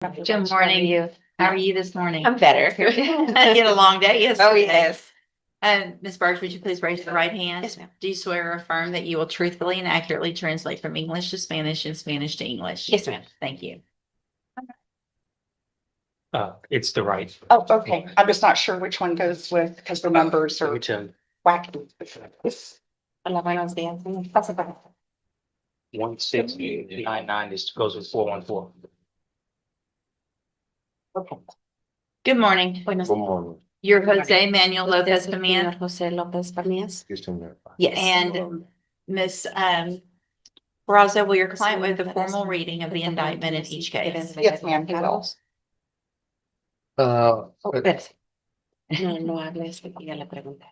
Good morning. How are you this morning? I'm better. You had a long day yesterday. Oh, yes. Ms. Burks, would you please raise your right hand? Yes, ma'am. Do you swear or affirm that you will truthfully and accurately translate from English to Spanish and Spanish to English? Yes, ma'am. Thank you. It's the right. Oh, okay. I'm just not sure which one goes with, because the numbers are Which wacky. Hola, buenos días. Pasa para acá. 16899 is goes with 414. Okay. Good morning. Buenos Good morning. You're Jose Manuel Usted Lopez es el Camilla señor José López Pamías. Houston Verify. Yes. and Ms. Barraza, will your client waive the formal reading of the indictment in each case? Yes, ma'am, he will. Oh, espérese. No hables, que ya le pregunté.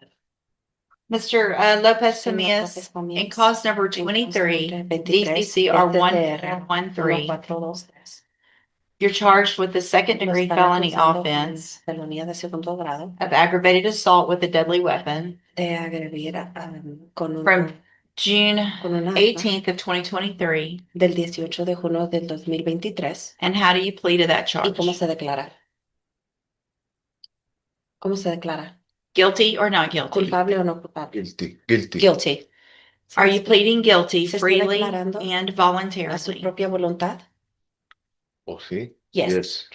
Mr. Lopez Señor Camillas, López Pamías, in cause number en caso 23, number 23, DCCR TTR 1413, 1423. you're charged with the second Lo degree están felony acusando con offense felonía de segundo grado of aggravated assault with a deadly weapon de agredir con from June con una arma 18th of 2023. del 18 de junio del 2023. And how do you plead to that ¿Y charge? cómo se declara? ¿Cómo se declara? Guilty or not guilty? ¿Culpable o no culpable? Guilty. Guilty. Guilty. Are you pleading guilty se está freely declarando and a su voluntarily? propia voluntad? Oh, sí? Yes.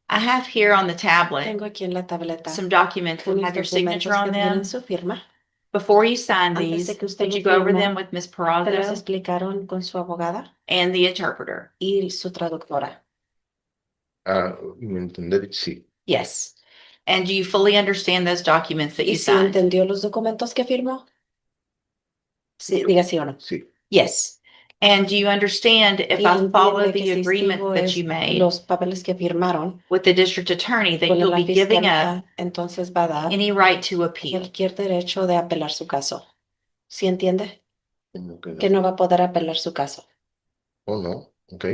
I have here on the tablet Tengo aquí en la tableta some documents that unos have your documentos signature on que them. tienen su firma. Before you sign Antes these, de que usted did lo you go over firme, them with Ms. ¿Te los Peraza explicaron con su abogada and the interpreter? y su traductora? Mi entender, sí. Yes. And do you fully understand those documents that ¿Y you si signed? entendió los documentos que firmó? Sí, diga sí o no. Sí. Yes. And do you understand if Y I follow entiende que the si agreement sigo that you made los papeles que firmaron with the district attorney that con you'll la be giving up fiscalía, entonces va a dar any right to appeal? cualquier derecho de apelar su caso? ¿Sí entiende? Tengo que Que no va a poder apelar su caso. Oh, no. Ok.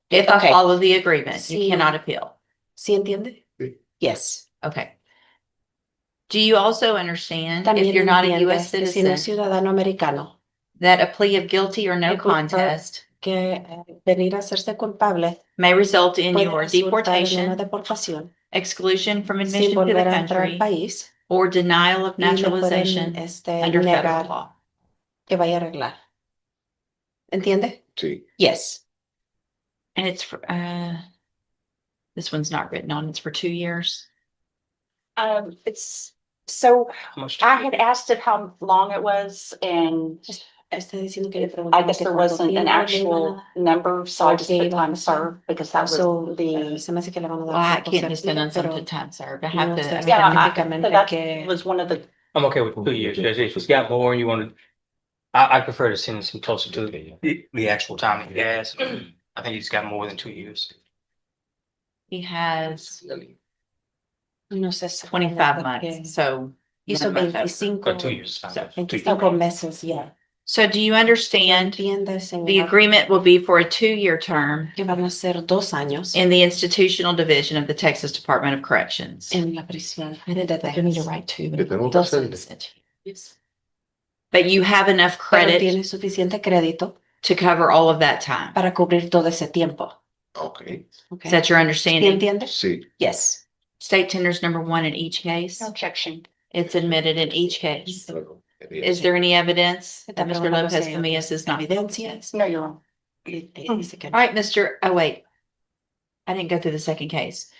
If I Okay. follow the agreement, you Sí. cannot appeal. ¿Sí entiende? Sí. Yes. Okay. Do you also understand, if También you're not a entiende U.S. que si no es citizen, ciudadano americano, that a plea of guilty or no que culpa- contest que venir a hacerse culpable may result in puede your resultar en una deportation, deportación exclusion from sin admission to the volver a entrar al country, país or denial of y le naturalization pueden under federal negar law? que vaya a arreglar. ¿Entiende? Sí. Yes. And it's for, this one's not written on, it's for 2 years. It's, so How much? I had asked it how long it was, and Está diciendo que le I preguntaron guess que there cuánto wasn't an tiempo le actual iban a dar. number, so I just put Okay. time served, because that was So, the. se me hace que le van a dar Well, I tiempo can't just send certero, on some pero time served. I no have to. sé Yeah, específicamente that que was one of the, I'm okay with 2 years. Judge. If it's got more and you want to, I prefer to send some closer to the actual time he has. I think he's got more than 2 years. He has no sé 25 porque months, so. hizo none of that. 25, But 2 years is fine. So, 25 meses ya. So do you understand Entiende, the señor, agreement will be for a 2-year term que van a ser 2 años in the institutional division of the Texas Department of Corrections? en la prisión de You need to Texas. write two. Que tengo que 2 hacerle. años. But you have enough Pero credit tiene suficiente crédito to cover all of that time. para cubrir todo ese tiempo. Ok. Okay. Is that your ¿Sí understanding? entiende? Sí. Yes. State tenders number 1 in each case. objection. It's admitted in each case. Is Is there any evidence Está that Mr. preguntando Lopez si hay Camillas is not? evidencias. No, you're wrong. Dice que All no. right, oh wait. I didn't go through the second case.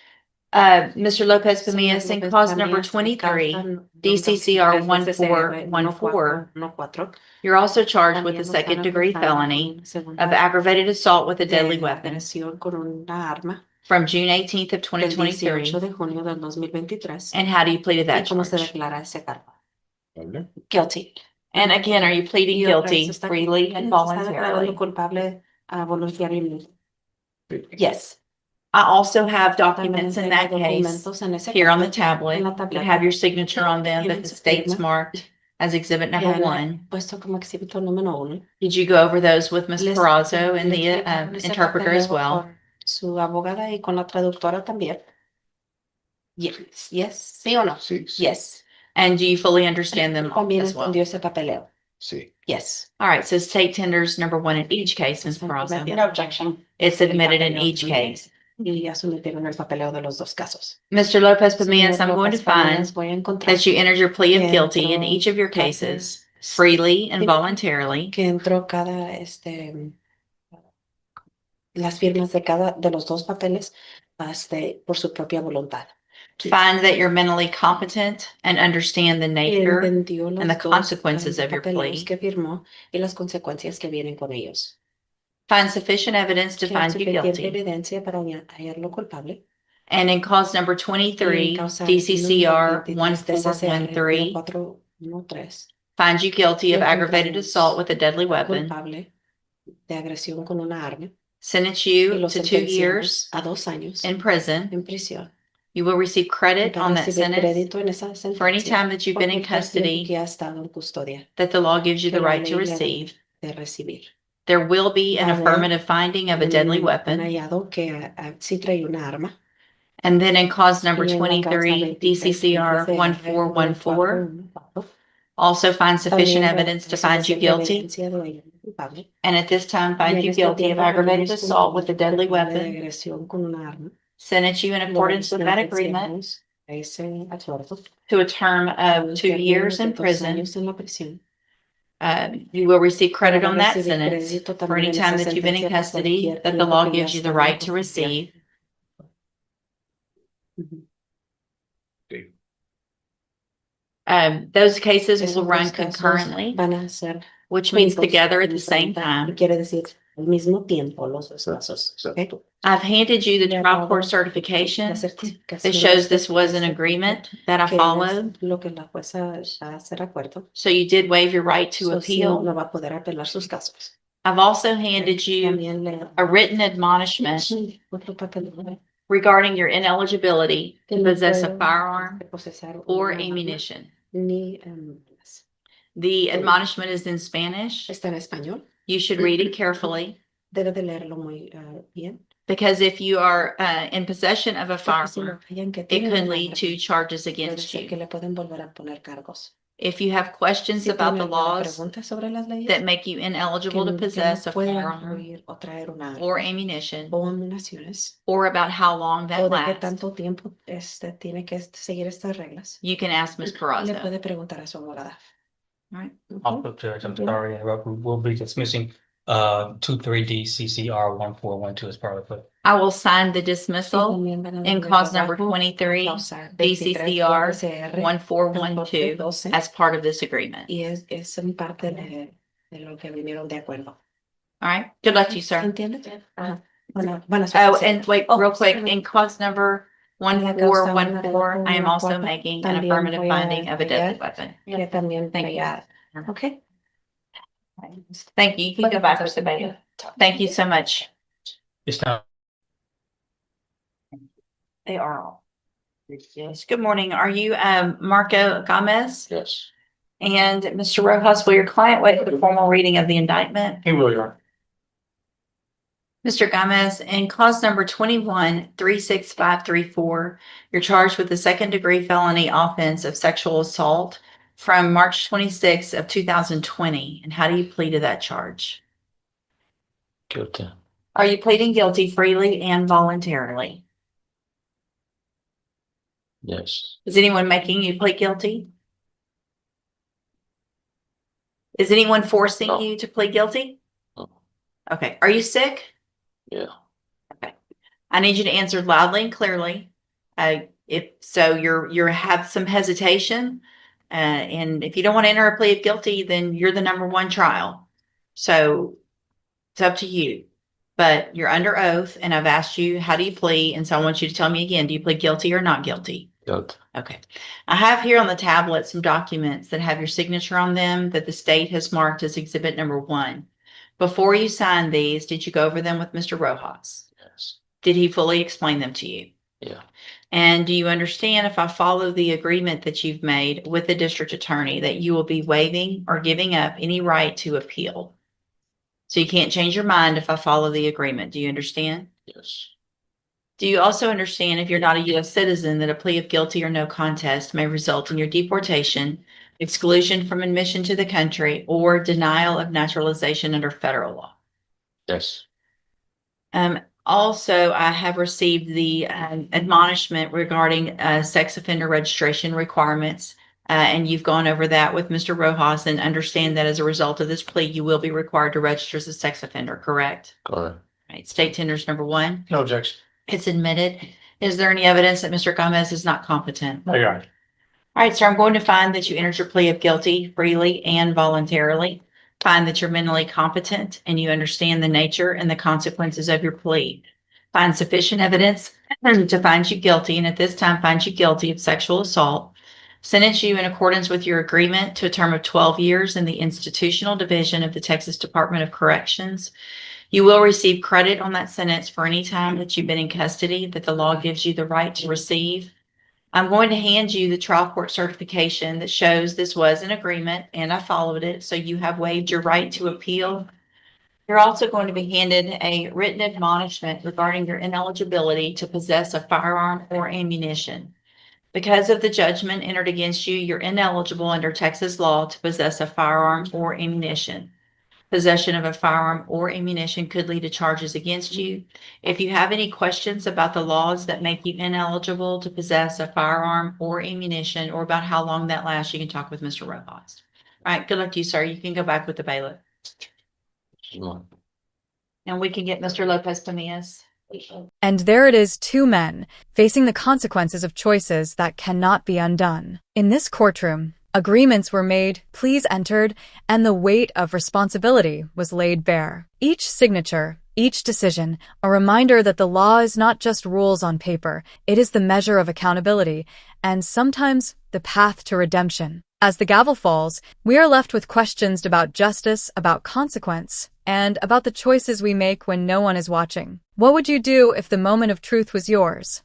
Mr. Lopez Camillas, Señor in López clause number Camillas, 23, causa DCCR número 1414, 14, you're also charged with también a lo second están degree acusando felony con segunda of aggravated assault with a deadly de weapon agresión con una arma from June 18th of del 18 2023. de junio del 2023. And how do you plead to ¿Y that cómo se charge? declara ese cargo? ¿Vale? Guilty. And again, are you pleading Y otra vez guilty está- freely and se está declarando voluntarily? culpable voluntariamente. Sí. Yes. I also have También documents in tengo that case documentos en ese here on the caso, tablet en la that tableta. have your signature on them that Tienen the su state's firma. marked as exhibit que number han 1. puesto como exhibito número 1. Did you go over those with Ms. Les- Peraza and les the explicaron ese interpreter as papeleo well? con su abogada y con la traductora también. Yes. Yes. ¿Sí o no? Sí. Sí. Yes. And do you fully understand them También as well? entendió ese papeleo. Sí. Yes. All right, so state tenders number 1 in each case, Ms. Peraza. No objection. It's admitted in each case. Y ya sometieron el papeleo de los dos casos. Mr. Lopez Pimeas, Señor I'm going to López Panelas, find voy a encontrar that you entered your plea of que guilty in entró each of your cada- cases freely and Sí. voluntarily, que entró las firmas de cada de los dos papeles por su propia voluntad. find that you're mentally competent and understand the Que nature entendió and the los dos consequences of your papeleos plea, que firmó y las consecuencias que vienen con ellos. find sufficient evidence to Que hay find you suficiente guilty, evidencia para hallarlo culpable. and in cause number Y 23, en causa DCCR número 23 DCCR 1413, 1413, find you guilty of le aggravated encontramos assault with a deadly weapon, culpable de agresión con una arma sentence y you lo to 2 sentenciamos years a 2 años in prison. en prisión. You will receive Y credit va a on that recibir sentence crédito en esa for any sentencia time that you've por been in cualquier tiempo que custody ha estado en custodia that the law gives you que the la right to ley le da receive. de recibir. There will be an Va a haber affirmative finding of a deadly Un weapon. hallado que sí trae una arma. And then in cause number Y en la causa 23, 23, DCCR 1414, 1414, also find sufficient también evidence to find you suficiente guilty. evidencia de hallarlo culpable. And at this time, Y find en you este guilty of tiempo aggravated hallamos assault with a deadly culpable de weapon. agresión con una arma. Sentence you in Lo accordance with that agreement sentenciamos a ese acuerdo to a term a of un 2 término years de in 2 prison. años en la prisión. You will receive credit Va a on that recibir sentence crédito for también any en time esa that you've been in sentencia por custody cualquier that the tiempo law que ya gives you the está en right to custodia. receive. Ujú. Those cases Esos will run dos casos concurrently, van a ser which means juntos together at the same simultáneamente, time. quiere decir al mismo tiempo los dos casos. ¿Ok? Exacto. I've handed you the Le he trial dado court la certification that certificación shows de this was an este agreement that I que es followed. lo que la jueza va a hacer acuerdo. So you did waive your right to So, sí, appeal. no va a poder apelar sus casos. I've also handed you También le a written admonishment otro papel regarding your ineligibility que to no possess a puedo firearm posesar or una arma ammunition. ni The admonishment is in Spanish. está en español. You should read it carefully Debe de leerlo muy bien. because if you are in possession of a Porque si firearm, lo hallan que it tiene could una lead arma, to charges puede against ser que you. le pueden volver a poner cargos. If you have questions Si about tiene the alguna laws pregunta sobre las leyes that make you ineligible to que possess no a pueden firearm incluir o traer una arma or ammunition, o amuniciones or about how long o that de qué lasts, tanto tiempo tiene que seguir estas reglas, you can ask Ms. le Peraza. puede preguntar a su abogada. Right. Also, Judge, I'm Yeah. sorry, to interrupt. We'll be dismissing 23 DCCR 1412 as part of it. I will sign the Y dismissal también van a in darle cause number trabajo a 23, causa 23 DCCR DCR 1412 1412 as part of this agreement. y es en parte de lo que vinieron de acuerdo. All right. Good luck to you, sir. ¿Entiendes? Ajá. Bueno, buena Oh, suerte. and wait, Oh, real quick, sorry. in cause number En la causa 1414, I am also 1414, making an también affirmative voy a finding of a deadly hallar weapon. que también Thank you. traía. Ok. Thank you. You can go back to Sabina. Thank you so much. It's now. They are all. Yes. Good morning. Are you Marco Gomez? Yes. And Mr. Rojas, will your client wait for the formal reading of the indictment? He will, Your Honor. Mr. Gomez, in cause number 21-36534, you're charged with the second-degree felony offense of sexual assault from March 26th of 2020. And how do you plead to that charge? Guilty. Are you pleading guilty freely and voluntarily? Yes. Is anyone making you plead guilty? Is anyone forcing No. you to plead guilty? No. Okay. Are you sick? Yeah. Okay. I need you to answer loudly and clearly. If so, you're have some hesitation. And if you don't want to enter a plea of guilty, then you're the number one trial. So it's up to you. But you're under oath, and I've asked you, how do you plead? And so I want you to tell me again, do you plead guilty or not guilty? Guilty. Okay. I have here on the tablet some documents that have your signature on them that the state has marked as exhibit number 1. Before you sign these, did you go over them with Mr. Rojas? Yes. Did he fully explain them to you? Yeah. And do you understand, if I follow the agreement that you've made with the district attorney, that you will be waiving or giving up any right to appeal? So you can't change your mind if I follow the agreement. Do you understand? Yes. Do you also understand, if you're not a U.S. citizen, that a plea of guilty or no contest may result in your deportation, exclusion from admission to the country, or denial of naturalization under federal law? Yes. Also, I have received the admonishment regarding sex offender registration requirements. And you've gone over that with Mr. Rojas and understand that as a result of this plea, you will be required to register as a sex offender, correct? Correct. Right. State tenders number 1. No objection. It's admitted. Is there any evidence that Mr. Gomez is not competent? No, Your Honor. All right, sir, I'm going to find that you entered your plea of guilty freely and voluntarily. Find that you're mentally competent and you understand the nature and the consequences of your plea. Find sufficient evidence to find you guilty, and at this time find you guilty of sexual assault. Sentence you in accordance with your agreement to a term of 12 years in the institutional division of the Texas Department of Corrections. You will receive credit on that sentence for any time that you've been in custody that the law gives you the right to receive. I'm going to hand you the trial court certification that shows this was an agreement and I followed it, so you have waived your right to appeal. You're also going to be handed a written admonishment regarding your ineligibility to possess a firearm or ammunition. Because of the judgment entered against you, you're ineligible under Texas law to possess a firearm or ammunition. Possession of a firearm or ammunition could lead to charges against you. If you have any questions about the laws that make you ineligible to possess a firearm or ammunition, or about how long that lasts, you can talk with Mr. Rojas. All right, good luck to you, sir. You can go back with the bailiff. No. And we can get Mr. Lopez Tamias. And there it is, 2 men facing the consequences of choices that cannot be undone. In this courtroom, agreements were made, pleas entered, and the weight of responsibility was laid bare. Each signature, each decision, a reminder that the law is not just rules on paper, it is the measure of accountability, and sometimes the path to redemption. As the gavel falls, we are left with questions about justice, about consequence, and about the choices we make when no one is watching. What would you do if the moment of truth was yours?